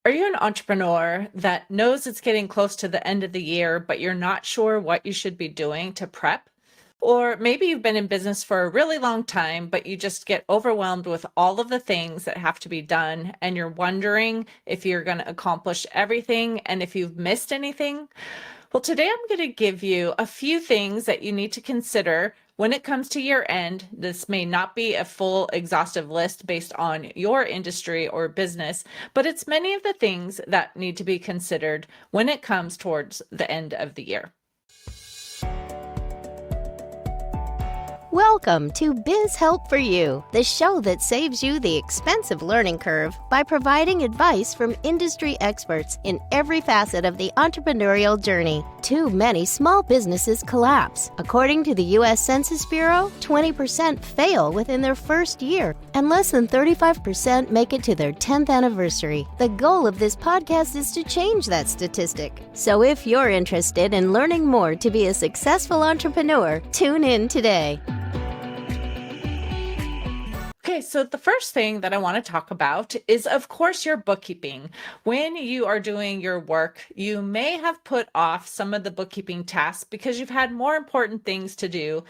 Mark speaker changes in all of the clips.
Speaker 1: Are you an entrepreneur that knows it's getting close to the end of the year, but you're not sure what you should be doing to prep? Or maybe you've been in business for a really long time, but you just get overwhelmed with all of the things that have to be done, and you're wondering if you're going to accomplish everything and if you've missed anything. Well, today I'm going to give you a few things that you need to consider when it comes to year end. This may not be a full exhaustive list based on your industry or business, but it's many of the things that need to be considered when it comes towards the end of the year.
Speaker 2: Welcome to Biz Help for You, the show that saves you the expensive learning curve by providing advice from industry experts in every facet of the entrepreneurial journey. Too many small businesses collapse. According to the U.S. Census Bureau, 20% fail within their first year, and less than 35% make it to their 10th anniversary. The goal of this podcast is to change that statistic. So if you're interested in learning more to be a successful entrepreneur, tune in today.
Speaker 1: Okay, so the first thing that I want to talk about is, of course, your bookkeeping. When you are doing your work, you may have put off some of the bookkeeping tasks because you've had more important things to do,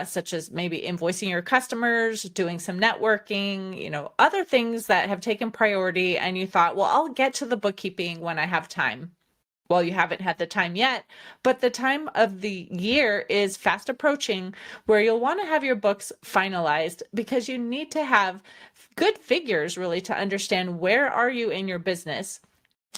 Speaker 1: such as maybe invoicing your customers, doing some networking, other things that have taken priority, and you thought, well, I'll get to the bookkeeping when I have time. Well, you haven't had the time yet, but the time of the year is fast approaching where you'll want to have your books finalized because you need to have good figures really to understand where are you in your business.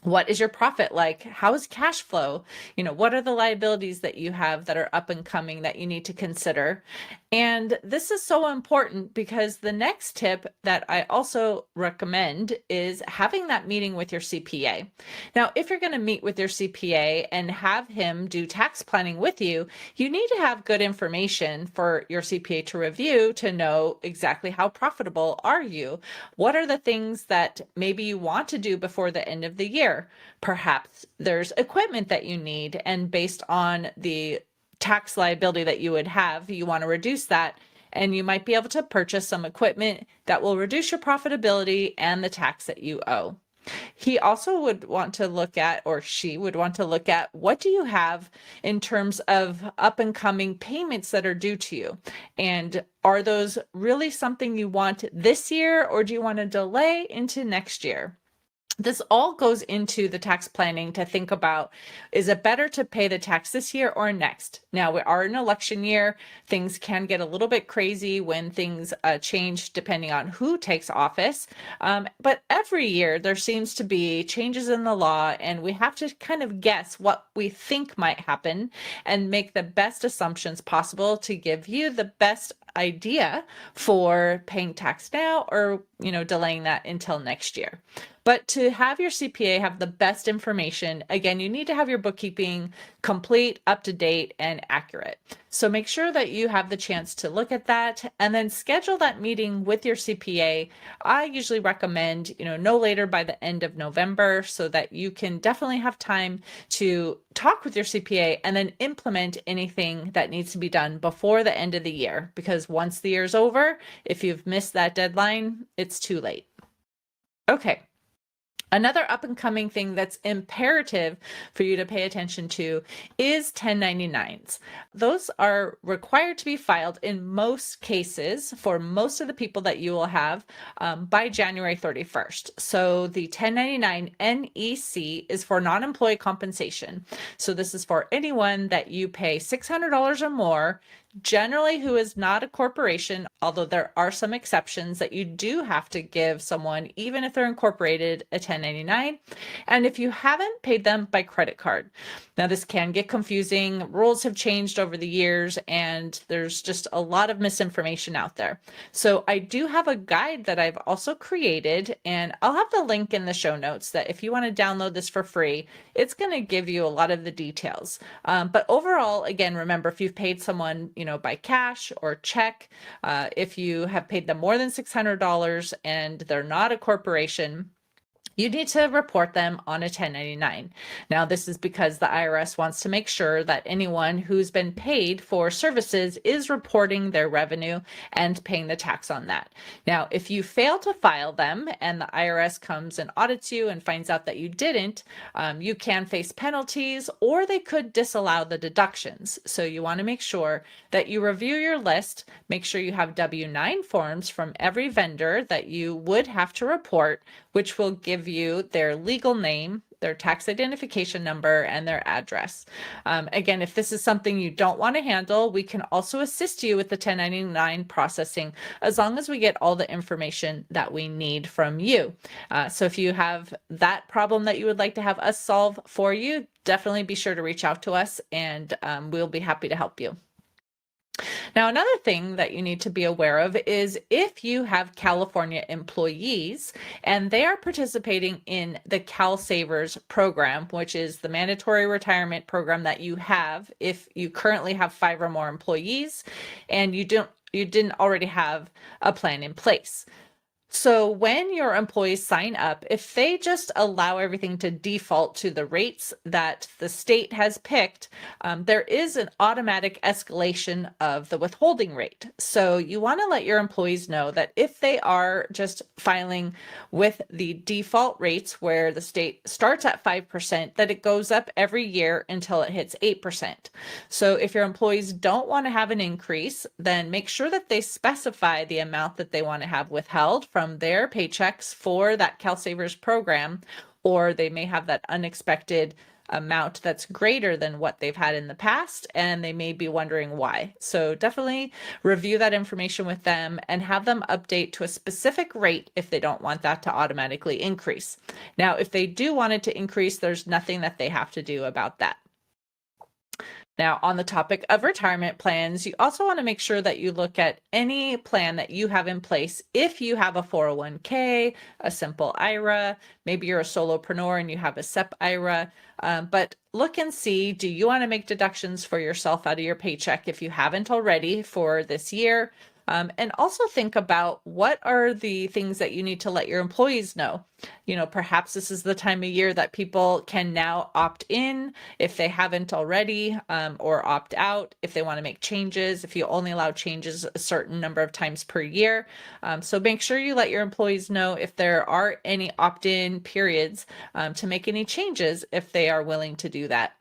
Speaker 1: What is your profit like? How is cash flow? What are the liabilities that you have that are up and coming that you need to consider? And this is so important because the next tip that I also recommend is having that meeting with your CPA. Now, if you're going to meet with your CPA and have him do tax planning with you, you need to have good information for your CPA to review to know exactly how profitable are you. What are the things that maybe you want to do before the end of the year? Perhaps there's equipment that you need, and based on the tax liability that you would have, you want to reduce that, and you might be able to purchase some equipment that will reduce your profitability and the tax that you owe. He also would want to look at, or she would want to look at, what do you have in terms of up and coming payments that are due to you? And are those really something you want this year, or do you want to delay into next year? This all goes into the tax planning to think about, is it better to pay the tax this year or next? Now, we are in an election year. Things can get a little bit crazy when things change depending on who takes office. But every year there seems to be changes in the law, and we have to kind of guess what we think might happen and make the best assumptions possible to give you the best idea for paying tax now or delaying that until next year. But to have your CPA have the best information, again, you need to have your bookkeeping complete, up to date, and accurate. So make sure that you have the chance to look at that and then schedule that meeting with your CPA. I usually recommend, no later by the end of November so that you can definitely have time to talk with your CPA and then implement anything that needs to be done before the end of the year. Because once the year's over, if you've missed that deadline, it's too late. Okay. Another up and coming thing that's imperative for you to pay attention to is 1099s. Those are required to be filed in most cases for most of the people that you will have by January 31st. So the 1099 NEC is for non-employee compensation. So this is for anyone that you pay $600 or more, generally who is not a corporation, although there are some exceptions that you do have to give someone, even if they're incorporated, a 1099. And if you haven't paid them by credit card. Now, this can get confusing. Rules have changed over the years, and there's just a lot of misinformation out there. So I do have a guide that I've also created, and I'll have the link in the show notes that if you want to download this for free, it's going to give you a lot of the details. But overall, again, remember, if you've paid someone, by cash or check, if you have paid them more than $600 and they're not a corporation, you need to report them on a 1099. Now, this is because the IRS wants to make sure that anyone who's been paid for services is reporting their revenue and paying the tax on that. Now, if you fail to file them and the IRS comes and audits you and finds out that you didn't, you can face penalties, or they could disallow the deductions. So you want to make sure that you review your list, make sure you have W-9 forms from every vendor that you would have to report, which will give you their legal name, their tax identification number, and their address. Again, if this is something you don't want to handle, we can also assist you with the 1099 processing as long as we get all the information that we need from you. So if you have that problem that you would like to have us solve for you, definitely be sure to reach out to us, and we'll be happy to help you. Now, another thing that you need to be aware of is if you have California employees and they are participating in the Cal Savers program, which is the mandatory retirement program that you have if you currently have 5 or more employees and you didn't already have a plan in place. So when your employees sign up, if they just allow everything to default to the rates that the state has picked, there is an automatic escalation of the withholding rate. So you want to let your employees know that if they are just filing with the default rates where the state starts at 5%, that it goes up every year until it hits 8%. So if your employees don't want to have an increase, then make sure that they specify the amount that they want to have withheld from their paychecks for that CalSavers program, or they may have that unexpected amount that's greater than what they've had in the past, and they may be wondering why. So definitely review that information with them and have them update to a specific rate if they don't want that to automatically increase. Now, if they do want it to increase, there's nothing that they have to do about that. Now, on the topic of retirement plans, you also want to make sure that you look at any plan that you have in place. If you have a 401k, a simple IRA, maybe you're a solopreneur and you have a SEP IRA, but look and see, do you want to make deductions for yourself out of your paycheck if you haven't already for this year? And also think about what are the things that you need to let your employees know. You know, perhaps this is the time of year that people can now opt in if they haven't already, or opt out if they want to make changes, if you only allow changes a certain number of times per year. So make sure you let your employees know if there are any opt-in periods to make any changes if they are willing to do that.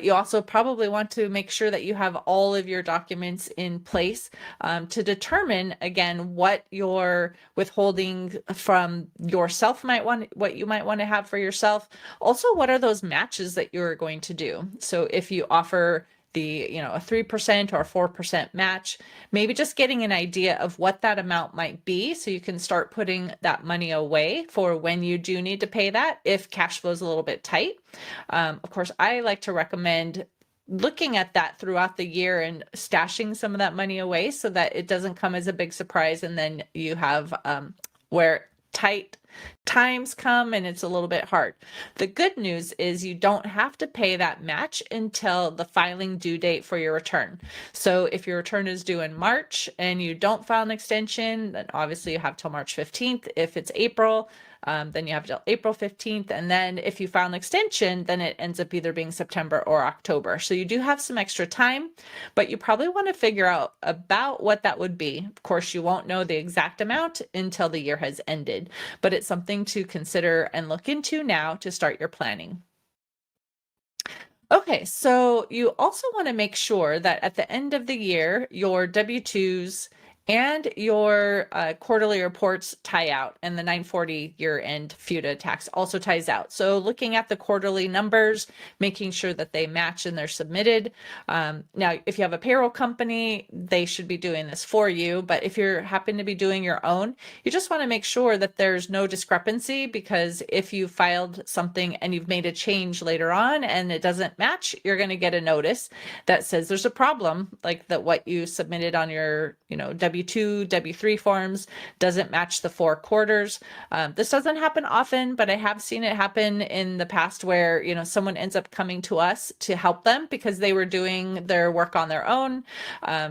Speaker 1: You also probably want to make sure that you have all of your documents in place to determine, again, what your withholding from yourself what you might want to have for yourself. Also, what are those matches that you're going to do? So if you offer a 3% or 4% match, maybe just getting an idea of what that amount might be so you can start putting that money away for when you do need to pay that if cash flow is a little bit tight. Of course, I like to recommend looking at that throughout the year and stashing some of that money away so that it doesn't come as a big surprise and then you have where tight times come and it's a little bit hard. The good news is you don't have to pay that match until the filing due date for your return. So if your return is due in March and you don't file an extension, then obviously you have till March 15th. If it's April, then you have till April 15th. And then if you file an extension, then it ends up either being September or October. So you do have some extra time, but you probably want to figure out about what that would be. Of course, you won't know the exact amount until the year has ended, but it's something to consider and look into now to start your planning. Okay, so you also want to make sure that at the end of the year, your W-2s and your quarterly reports tie out, and the 940 year-end FUTA tax also ties out. So looking at the quarterly numbers, making sure that they match and they're submitted. Now, if you have a payroll company, they should be doing this for you, but if you happen to be doing your own, you just want to make sure that there's no discrepancy, because if you filed something and you've made a change later on and it doesn't match, you're going to get a notice that says there's a problem, like that what you submitted on your, W-2, W-3 forms doesn't match the 4 quarters. This doesn't happen often, but I have seen it happen in the past where, someone ends up coming to us to help them because they were doing their work on their own.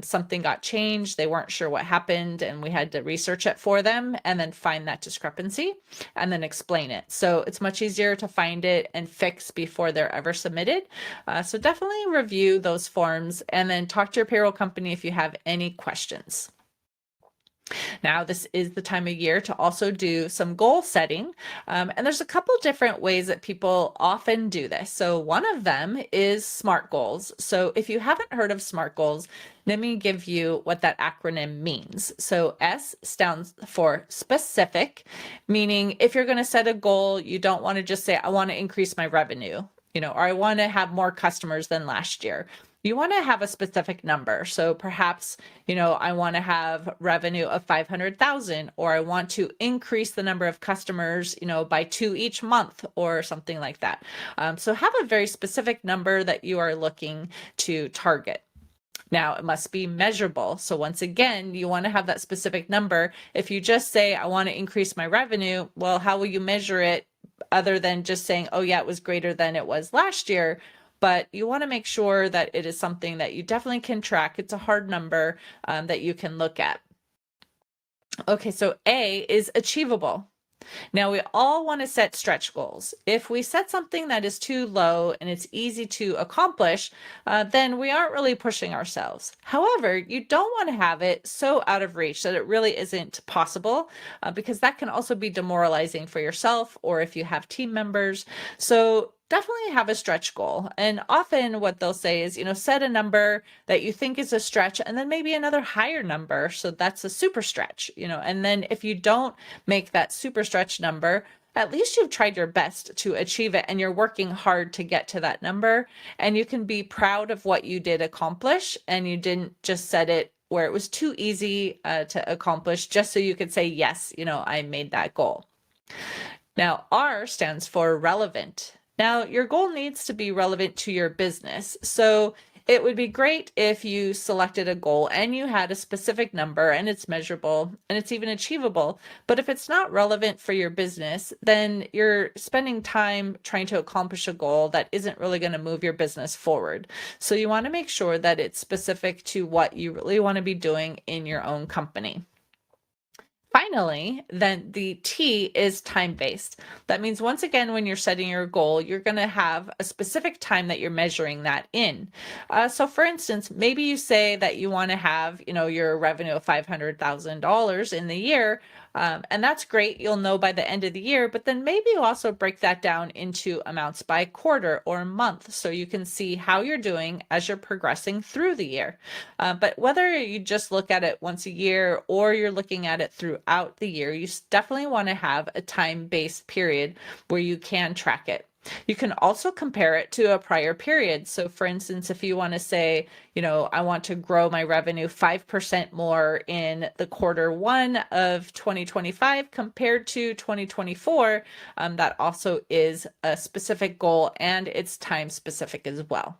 Speaker 1: Something got changed. They weren't sure what happened, and we had to research it for them and then find that discrepancy and then explain it. So it's much easier to find it and fix before they're ever submitted. So definitely review those forms and then talk to your payroll company if you have any questions. Now, this is the time of year to also do some goal setting. And there's a couple different ways that people often do this. So one of them is SMART goals. So if you haven't heard of SMART goals, let me give you what that acronym means. So S stands for specific, meaning if you're going to set a goal, you don't want to just say, I want to increase my revenue, or I want to have more customers than last year. You want to have a specific number. So perhaps, I want to have revenue of 500,000, or I want to increase the number of customers, by 2 each month or something like that. So have a very specific number that you are looking to target. Now, it must be measurable. So once again, you want to have that specific number. If you just say, I want to increase my revenue, well, how will you measure it other than just saying, oh yeah, it was greater than it was last year? But you want to make sure that it is something that you definitely can track. It's a hard number that you can look at. Okay, so A is achievable. Now, we all want to set stretch goals. If we set something that is too low and it's easy to accomplish, then we aren't really pushing ourselves. However, you don't want to have it so out of reach that it really isn't possible, because that can also be demoralizing for yourself or if you have team members. So definitely have a stretch goal. And often what they'll say is, set a number that you think is a stretch and then maybe another higher number. So that's a super stretch, and then if you don't make that super stretch number, at least you've tried your best to achieve it and you're working hard to get to that number, and you can be proud of what you did accomplish and you didn't just set it where it was too easy to accomplish just so you could say, yes, I made that goal. Now, R stands for relevant. Now, your goal needs to be relevant to your business. So it would be great if you selected a goal and you had a specific number and it's measurable and it's even achievable. But if it's not relevant for your business, then you're spending time trying to accomplish a goal that isn't really going to move your business forward. So you want to make sure that it's specific to what you really want to be doing in your own company. Finally, then the T is time-based. That means once again, when you're setting your goal, you're going to have a specific time that you're measuring that in. So for instance, maybe you say that you want to have, your revenue of $500,000 in the year. And that's great. You'll know by the end of the year, but then maybe you also break that down into amounts by quarter or month so you can see how you're doing as you're progressing through the year. But whether you just look at it once a year or you're looking at it throughout the year, you definitely want to have a time-based period where you can track it. You can also compare it to a prior period. So for instance, if you want to say, I want to grow my revenue 5% more in the Q1 of 2025 compared to 2024, that also is a specific goal and it's time specific as well.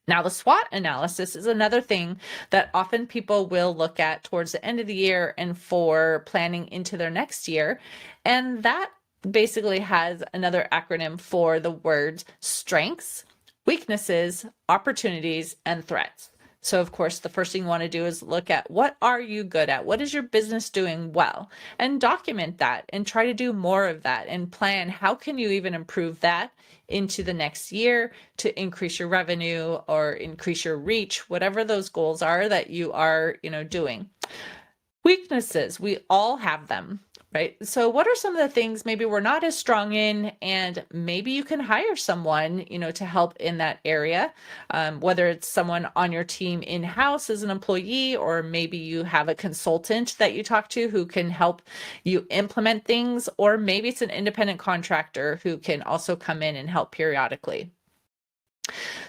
Speaker 1: Now, the SWOT analysis is another thing that often people will look at towards the end of the year and for planning into their next year. And that basically has another acronym for the words strengths, weaknesses, opportunities, and threats. So of course, the first thing you want to do is look at what are you good at? What is your business doing well? And document that and try to do more of that and plan how can you even improve that into the next year to increase your revenue or increase your reach, whatever those goals are that you are, doing. Weaknesses, we all have them. Right? So what are some of the things maybe we're not as strong in, and maybe you can hire someone, to help in that area, whether it's someone on your team in-house as an employee, or maybe you have a consultant that you talk to who can help you implement things, or maybe it's an independent contractor who can also come in and help periodically.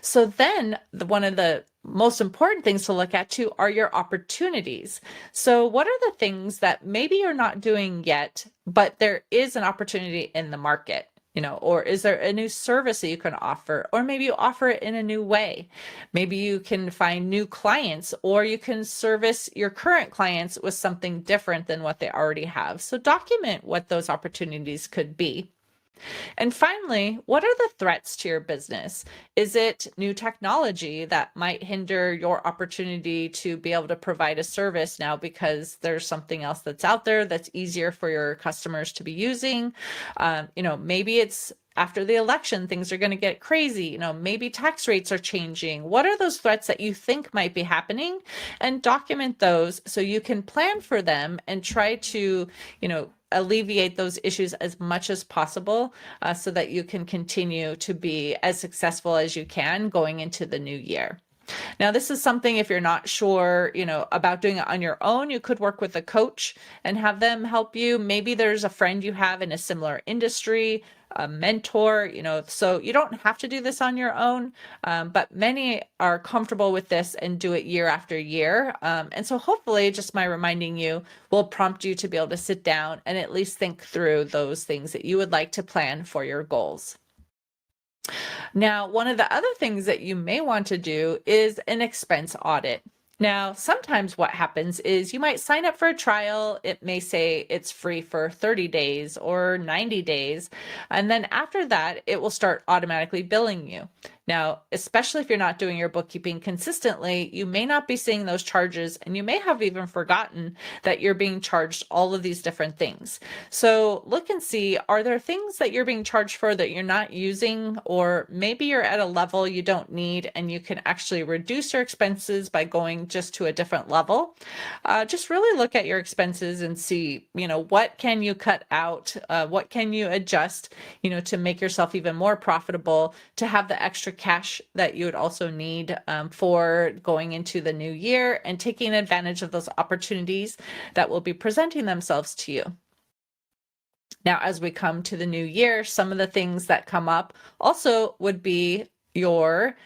Speaker 1: So then one of the most important things to look at too are your opportunities. So what are the things that maybe you're not doing yet, but there is an opportunity in the market? Or is there a new service that you can offer? Or maybe you offer it in a new way. Maybe you can find new clients, or you can service your current clients with something different than what they already have. So document what those opportunities could be. And finally, what are the threats to your business? Is it new technology that might hinder your opportunity to be able to provide a service now because there's something else that's out there that's easier for your customers to be using? Maybe it's after the election, things are going to get crazy. Maybe tax rates are changing. What are those threats that you think might be happening? And document those so you can plan for them and try to, alleviate those issues as much as possible so that you can continue to be as successful as you can going into the new year. Now, this is something, if you're not sure, about doing it on your own, you could work with a coach and have them help you. Maybe there's a friend you have in a similar industry, a mentor, so you don't have to do this on your own, but many are comfortable with this and do it year after year. And so hopefully just my reminding you will prompt you to be able to sit down and at least think through those things that you would like to plan for your goals. Now, one of the other things that you may want to do is an expense audit. Now, sometimes what happens is you might sign up for a trial. It may say it's free for 30 days or 90 days. And then after that, it will start automatically billing you. Now, especially if you're not doing your bookkeeping consistently, you may not be seeing those charges, and you may have even forgotten that you're being charged all of these different things. So look and see, are there things that you're being charged for that you're not using, or maybe you're at a level you don't need and you can actually reduce your expenses by going just to a different level? Just really look at your expenses and see, what can you cut out? What can you adjust, to make yourself even more profitable, to have the extra cash that you would also need for going into the new year and taking advantage of those opportunities that will be presenting themselves to you. Now, as we come to the new year, some of the things that come up also would be your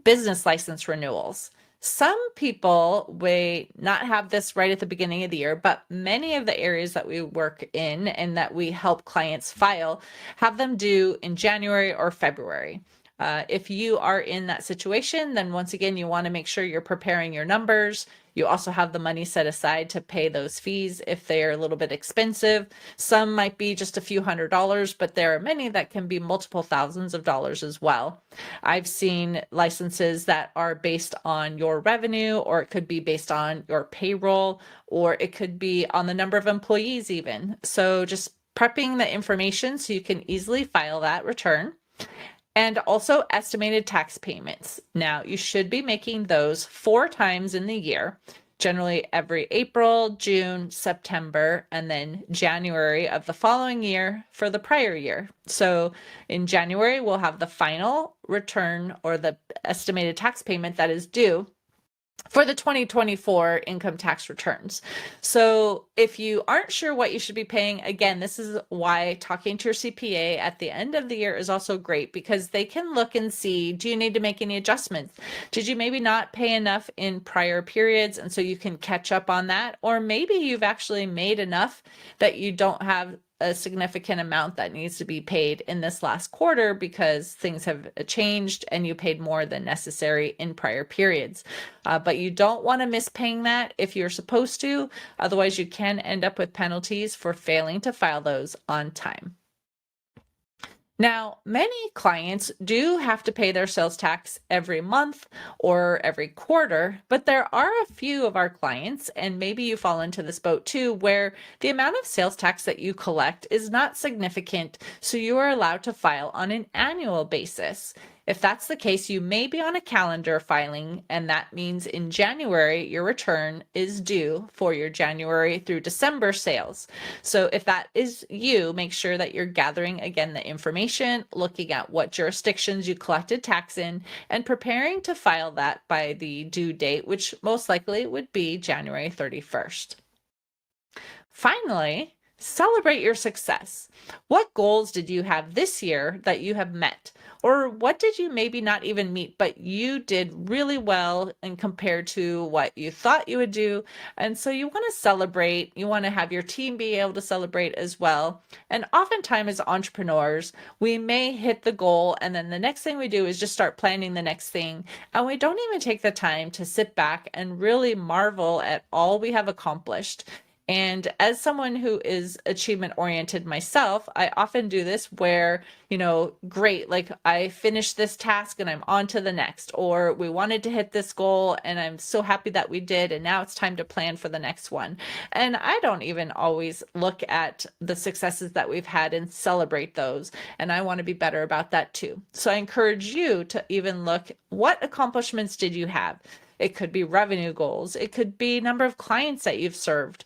Speaker 1: business license renewals. Some people may not have this right at the beginning of the year, but many of the areas that we work in and that we help clients file have them due in January or February. If you are in that situation, then once again, you want to make sure you're preparing your numbers. You also have the money set aside to pay those fees if they're a little bit expensive. Some might be just a few $100s, but there are many that can be multiple thousands of dollars as well. I've seen licenses that are based on your revenue, or it could be based on your payroll, or it could be on the number of employees even. So just prepping the information so you can easily file that return. And also estimated tax payments. Now, you should be making those 4 times in the year, generally every April, June, September, and then January of the following year for the prior year. So in January, we'll have the final return, or the estimated tax payment that is due for the 2024 income tax returns. So if you aren't sure what you should be paying, again, this is why talking to your CPA at the end of the year is also great, because they can look and see, do you need to make any adjustments? Did you maybe not pay enough in prior periods, and so you can catch up on that? Or maybe you've actually made enough that you don't have a significant amount that needs to be paid in this last quarter because things have changed and you paid more than necessary in prior periods. But you don't want to miss paying that if you're supposed to. Otherwise, you can end up with penalties for failing to file those on time. Now, many clients do have to pay their sales tax every month or every quarter, but there are a few of our clients, and maybe you fall into this boat too, where the amount of sales tax that you collect is not significant, so you are allowed to file on an annual basis. If that's the case, you may be on a calendar filing, and that means in January, your return is due for your January through December sales. So if that is you, make sure that you're gathering again the information, looking at what jurisdictions you collected tax in, and preparing to file that by the due date, which most likely would be January 31st. Finally, celebrate your success. What goals did you have this year that you have met? Or what did you maybe not even meet, but you did really well and compared to what you thought you would do? And so you want to celebrate, you want to have your team be able to celebrate as well. And oftentimes as entrepreneurs, we may hit the goal and then the next thing we do is just start planning the next thing. And we don't even take the time to sit back and really marvel at all we have accomplished. And as someone who is achievement oriented myself, I often do this where, great, like I finished this task and I'm on to the next, or we wanted to hit this goal and I'm so happy that we did. And now it's time to plan for the next one. And I don't even always look at the successes that we've had and celebrate those. And I want to be better about that too. So I encourage you to even look, what accomplishments did you have? It could be revenue goals. It could be number of clients that you've served.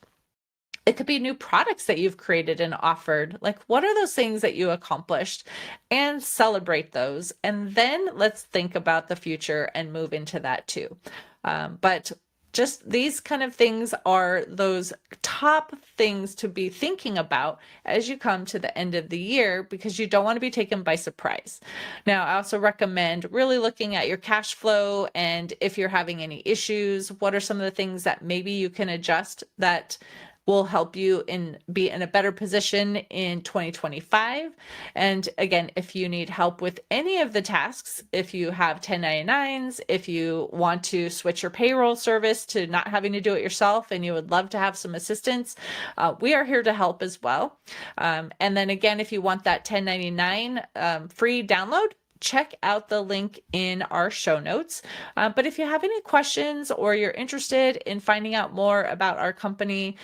Speaker 1: It could be new products that you've created and offered. Like, what are those things that you accomplished? And celebrate those. And then let's think about the future and move into that too. But just these kind of things are those top things to be thinking about as you come to the end of the year, because you don't want to be taken by surprise. Now, I also recommend really looking at your cash flow, and if you're having any issues, what are some of the things that maybe you can adjust that will help you be in a better position in 2025. And again, if you need help with any of the tasks, if you have 1099s, if you want to switch your payroll service to not having to do it yourself and you would love to have some assistance, we are here to help as well. And then again, if you want that 1099 free download, check out the link in our show notes. But if you have any questions or you're interested in finding out more about our company,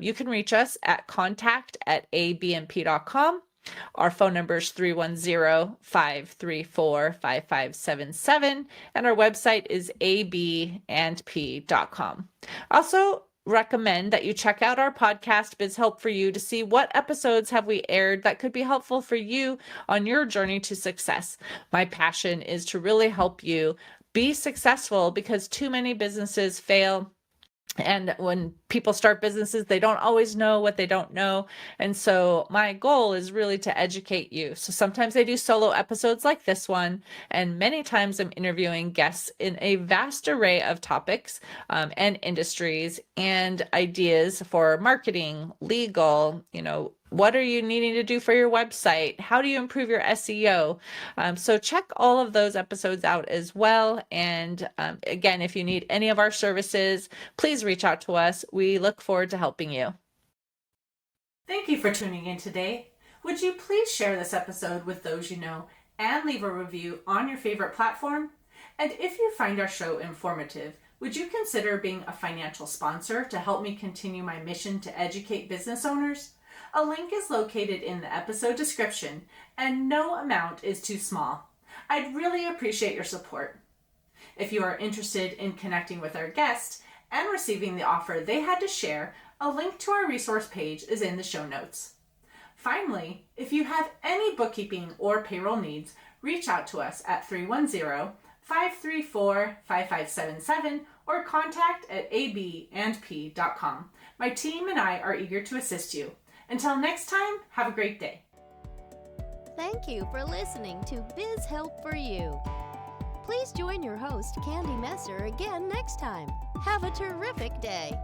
Speaker 1: you can reach us at contact@abmp.com. Our phone number is 310-534-5577, and our website is abandp.com. Also, recommend that you check out our podcast Biz Help for You to see what episodes have we aired that could be helpful for you on your journey to success. My passion is to really help you be successful, because too many businesses fail. And when people start businesses, they don't always know what they don't know. And so my goal is really to educate you. So sometimes I do solo episodes like this one, and many times I'm interviewing guests in a vast array of topics and industries and ideas for marketing, legal, what are you needing to do for your website? How do you improve your SEO? So check all of those episodes out as well. And again, if you need any of our services, please reach out to us. We look forward to helping you. Thank you for tuning in today. Would you please share this episode with those you know and leave a review on your favorite platform? And if you find our show informative, would you consider being a financial sponsor to help me continue my mission to educate business owners? A link is located in the episode description, and no amount is too small. I'd really appreciate your support. If you are interested in connecting with our guest and receiving the offer they had to share, a link to our resource page is in the show notes. Finally, if you have any bookkeeping or payroll needs, reach out to us at 310-534-5577 or contact@abandp.com. My team and I are eager to assist you. Until next time, have a great day.
Speaker 2: Thank you for listening to Biz Help for You. Please join your host, Candy Messer, again next time. Have a terrific day.